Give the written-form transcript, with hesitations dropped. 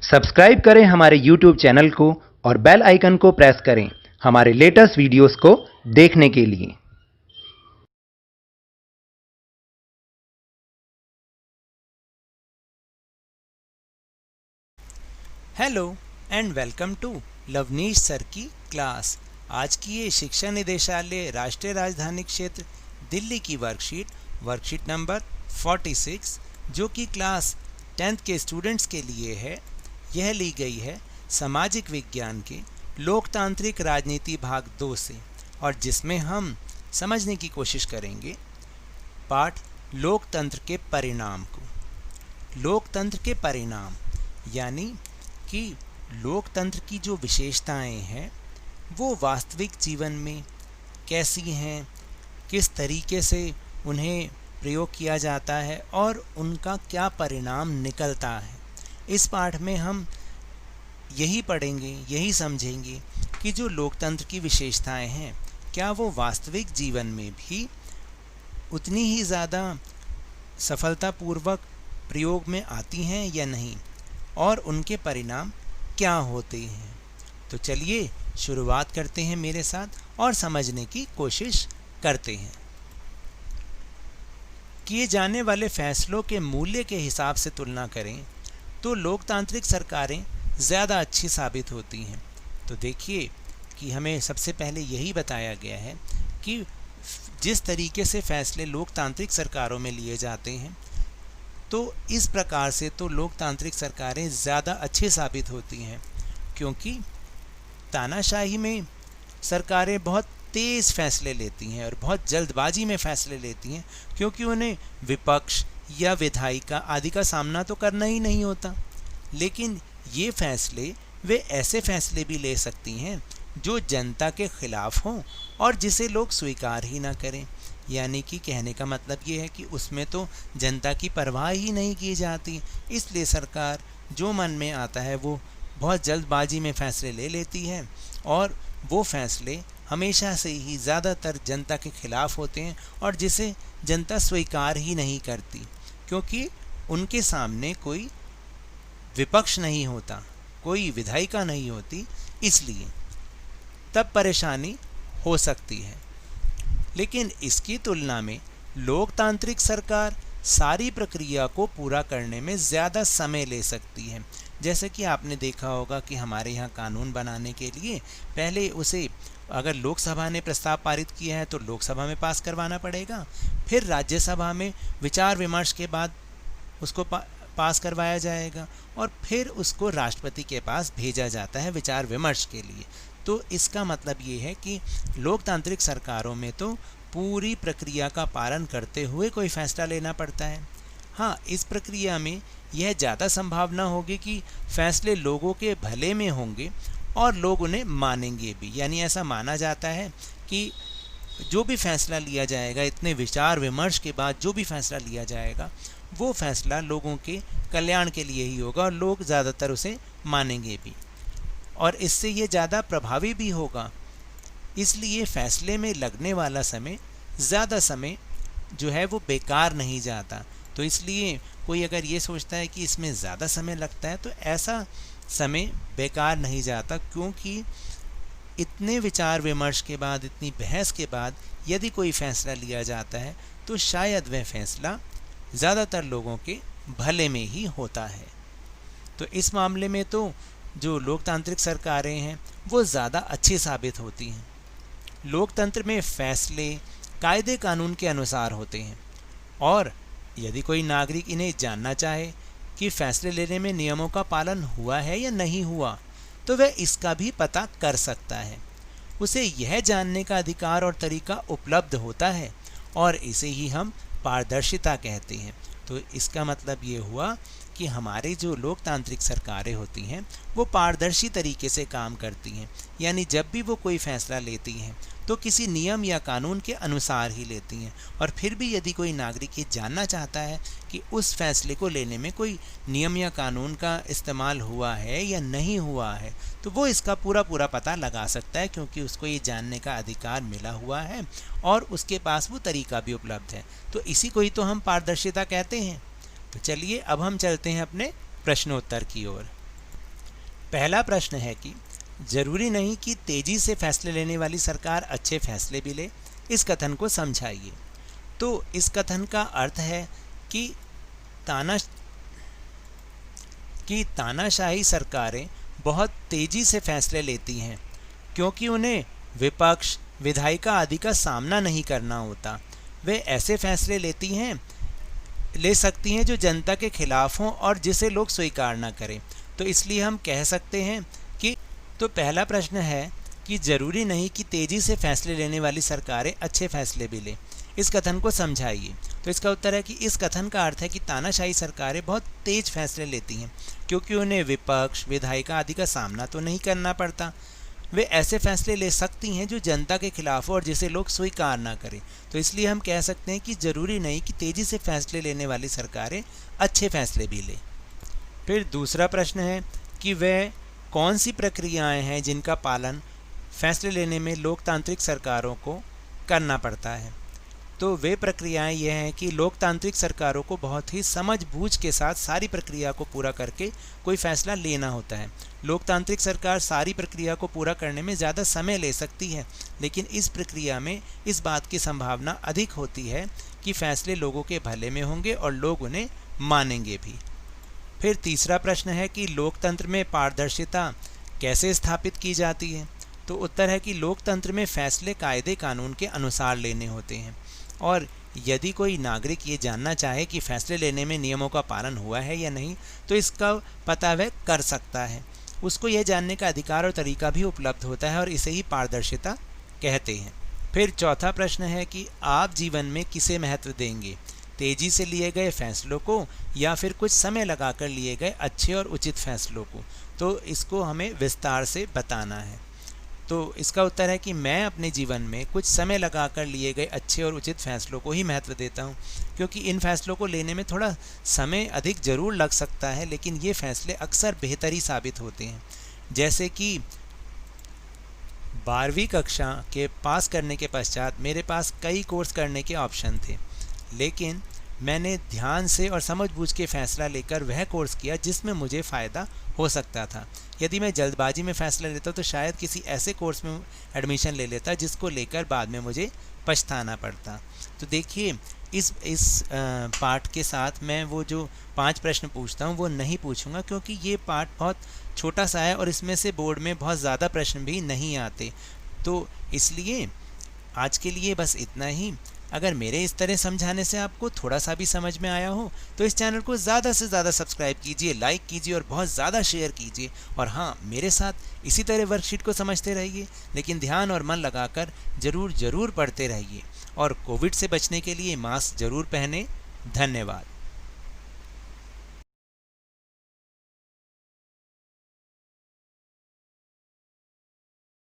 Subscribe करें हमारे YouTube channel को और बेल आइकन को प्रेस करें हमारे लेटेस्ट वीडियोस को देखने के लिए। Hello and welcome to Lavneesh sir की क्लास। आज की ये शिक्षा निदेशालय राष्ट्रीय राजधानी क्षेत्र दिल्ली की वर्कशीट नंबर 46 जो कि क्लास 10th के स्टूडेंट्स के लिए है। यह ली गई है सामाजिक विज्ञान के लोकतांत्रिक राजनीति भाग 2 से, और जिसमें हम समझने की कोशिश करेंगे पाठ लोकतंत्र के परिणाम को। लोकतंत्र के परिणाम यानी कि लोकतंत्र की जो विशेषताएं हैं वो वास्तविक जीवन में कैसी हैं, किस तरीके से उन्हें प्रयोग किया जाता है और उनका क्या परिणाम निकलता है। इस पाठ में हम यही पढ़ेंगे, यही समझेंगे कि जो लोकतंत्र की विशेषताएं हैं क्या वो वास्तविक जीवन में भी उतनी ही ज़्यादा सफलतापूर्वक प्रयोग में आती हैं या नहीं, और उनके परिणाम क्या होते हैं। तो चलिए शुरुआत करते हैं मेरे साथ और समझने की कोशिश करते हैं। किए जाने वाले फैसलों के मूल्य के हिसाब से तुलना करें तो लोकतांत्रिक सरकारें ज़्यादा अच्छी साबित होती हैं। तो देखिए कि हमें सबसे पहले यही बताया गया है कि जिस तरीके से फैसले लोकतांत्रिक सरकारों में लिए जाते हैं तो इस प्रकार से तो लोकतांत्रिक सरकारें ज़्यादा अच्छी साबित होती हैं, क्योंकि तानाशाही में सरकारें बहुत तेज़ फैसले लेती हैं और बहुत जल्दबाजी में फैसले लेती हैं, क्योंकि उन्हें विपक्ष या विधायिका आदि का सामना तो करना ही नहीं होता। लेकिन ये फैसले वे ऐसे फैसले भी ले सकती हैं जो जनता के खिलाफ हों और जिसे लोग स्वीकार ही ना करें। यानी कि कहने का मतलब ये है कि उसमें तो जनता की परवाह ही नहीं की जाती, इसलिए सरकार जो मन में आता है वो बहुत जल्दबाजी में फैसले ले लेती है, और वो फैसले हमेशा से ही ज़्यादातर जनता के खिलाफ होते हैं और जिसे जनता स्वीकार ही नहीं करती, क्योंकि उनके सामने कोई विपक्ष नहीं होता, कोई विधायिका नहीं होती, इसलिए तब परेशानी हो सकती है। लेकिन इसकी तुलना में लोकतांत्रिक सरकार सारी प्रक्रिया को पूरा करने में ज़्यादा समय ले सकती है। जैसे कि आपने देखा होगा कि हमारे यहाँ कानून बनाने के लिए पहले उसे अगर लोकसभा ने प्रस्ताव पारित किया है तो लोकसभा में पास करवाना पड़ेगा, फिर राज्यसभा में विचार विमर्श के बाद उसको पास करवाया जाएगा और फिर उसको राष्ट्रपति के पास भेजा जाता है विचार विमर्श के लिए। तो इसका मतलब ये है कि लोकतांत्रिक सरकारों में तो पूरी प्रक्रिया का पालन करते हुए कोई फैसला लेना पड़ता है। हाँ, इस प्रक्रिया में यह ज़्यादा संभावना होगी कि फैसले लोगों के भले में होंगे और लोग उन्हें मानेंगे भी। यानी ऐसा माना जाता है कि जो भी फैसला लिया जाएगा, इतने विचार विमर्श के बाद जो भी फैसला लिया जाएगा वो फैसला लोगों के कल्याण के लिए ही होगा और लोग ज़्यादातर उसे मानेंगे भी, और इससे ये ज़्यादा प्रभावी भी होगा। इसलिए फैसले में लगने वाला समय ज़्यादा समय जो है वो बेकार नहीं जाता। तो इसलिए कोई अगर ये सोचता है कि इसमें ज़्यादा समय लगता है तो ऐसा समय बेकार नहीं जाता, क्योंकि इतने विचार विमर्श के बाद, इतनी बहस के बाद यदि कोई फ़ैसला लिया जाता है तो शायद वह फैसला ज़्यादातर लोगों के भले में ही होता है। तो इस मामले में तो जो लोकतांत्रिक सरकारें हैं वो ज़्यादा अच्छी साबित होती हैं। लोकतंत्र में फैसले कायदे कानून के अनुसार होते हैं, और यदि कोई नागरिक इन्हें जानना चाहे कि फैसले लेने में नियमों का पालन हुआ है या नहीं हुआ तो वह इसका भी पता कर सकता है। उसे यह जानने का अधिकार और तरीका उपलब्ध होता है, और इसे ही हम पारदर्शिता कहते हैं। तो इसका मतलब ये हुआ कि हमारी जो लोकतांत्रिक सरकारें होती हैं वो पारदर्शी तरीके से काम करती हैं। यानी जब भी वो कोई फैसला लेती हैं तो किसी नियम या कानून के अनुसार ही लेती हैं, और फिर भी यदि कोई नागरिक ये जानना चाहता है कि उस फैसले को लेने में कोई नियम या कानून का इस्तेमाल हुआ है या नहीं हुआ है तो वो इसका पूरा पता लगा सकता है, क्योंकि उसको ये जानने का अधिकार मिला हुआ है और उसके पास वो तरीका भी उपलब्ध है। तो इसी को ही तो हम पारदर्शिता कहते हैं। तो चलिए अब हम चलते हैं अपने प्रश्नोत्तर की ओर। पहला प्रश्न है कि जरूरी नहीं कि तेजी से फैसले लेने वाली सरकार अच्छे फैसले भी ले, इस कथन को समझाइए। तो इस कथन का अर्थ है कि तानाशाही सरकारें बहुत तेजी से फैसले लेती हैं क्योंकि उन्हें विपक्ष, विधायिका आदि का सामना नहीं करना होता। वे ऐसे फैसले ले सकती हैं जो जनता के खिलाफ हों और जिसे लोग स्वीकार ना करें। तो इसलिए हम कह सकते हैं कि तो पहला प्रश्न है कि जरूरी नहीं कि तेजी से फैसले लेने वाली सरकारें अच्छे फैसले भी लें, इस कथन को समझाइए। तो इसका उत्तर है कि इस कथन का अर्थ है कि तानाशाही सरकारें बहुत तेज फैसले लेती हैं क्योंकि उन्हें विपक्ष, विधायिका आदि का सामना तो नहीं करना पड़ता। वे ऐसे फैसले ले सकती हैं जो जनता के खिलाफ हो और जिसे लोग स्वीकार ना करें। तो इसलिए हम कह सकते हैं कि ज़रूरी नहीं कि तेज़ी से फैसले लेने वाली सरकारें अच्छे फैसले भी लें। फिर दूसरा प्रश्न है कि वह कौन सी प्रक्रियाएं हैं जिनका पालन फैसले लेने में लोकतांत्रिक सरकारों को करना पड़ता है। तो वे प्रक्रियाएं यह हैं कि लोकतांत्रिक सरकारों को बहुत ही समझबूझ के साथ सारी प्रक्रिया को पूरा करके कोई फैसला लेना होता है। लोकतांत्रिक सरकार सारी प्रक्रिया को पूरा करने में ज़्यादा समय ले सकती है, लेकिन इस प्रक्रिया में इस बात की संभावना अधिक होती है कि फैसले लोगों के भले में होंगे और लोग उन्हें मानेंगे भी। फिर तीसरा प्रश्न है कि लोकतंत्र में पारदर्शिता कैसे स्थापित की जाती है। तो उत्तर है कि लोकतंत्र में फैसले कायदे कानून के अनुसार लेने होते हैं और यदि कोई नागरिक ये जानना चाहे कि फैसले लेने में नियमों का पालन हुआ है या नहीं, तो इसका पता वह कर सकता है। उसको यह जानने का अधिकार और तरीका भी उपलब्ध होता है और इसे ही पारदर्शिता कहते हैं। फिर चौथा प्रश्न है कि आप जीवन में किसे महत्व देंगे, तेजी से लिए गए फैसलों को या फिर कुछ समय लगाकर लिए गए अच्छे और उचित फैसलों को। तो इसको हमें विस्तार से बताना है। तो इसका उत्तर है कि मैं अपने जीवन में कुछ समय लगाकर लिए गए अच्छे और उचित फैसलों को ही महत्व देता हूँ, क्योंकि इन फैसलों को लेने में थोड़ा समय अधिक ज़रूर लग सकता है, लेकिन ये फैसले अक्सर बेहतर ही साबित होते हैं। जैसे कि 12वीं कक्षा के पास करने के पश्चात मेरे पास कई कोर्स करने के ऑप्शन थे, लेकिन मैंने ध्यान से और समझबूझ के फैसला लेकर वह कोर्स किया जिसमें मुझे फ़ायदा हो सकता था। यदि मैं जल्दबाजी में फ़ैसला लेता तो शायद किसी ऐसे कोर्स में एडमिशन ले लेता जिसको लेकर बाद में मुझे पछताना पड़ता। तो देखिए, इस पार्ट के साथ मैं वो जो 5 प्रश्न पूछता हूँ वो नहीं पूछूंगा, क्योंकि ये पार्ट बहुत छोटा सा है और इसमें से बोर्ड में बहुत ज़्यादा प्रश्न भी नहीं आते। तो इसलिए आज के लिए बस इतना ही। अगर मेरे इस तरह समझाने से आपको थोड़ा सा भी समझ में आया हो तो इस चैनल को ज़्यादा से ज़्यादा सब्सक्राइब कीजिए, लाइक कीजिए और बहुत ज़्यादा शेयर कीजिए। और हाँ, मेरे साथ इसी तरह वर्कशीट को समझते रहिए, लेकिन ध्यान और मन लगाकर ज़रूर पढ़ते रहिए और कोविड से बचने के लिए मास्क ज़रूर पहने। धन्यवाद।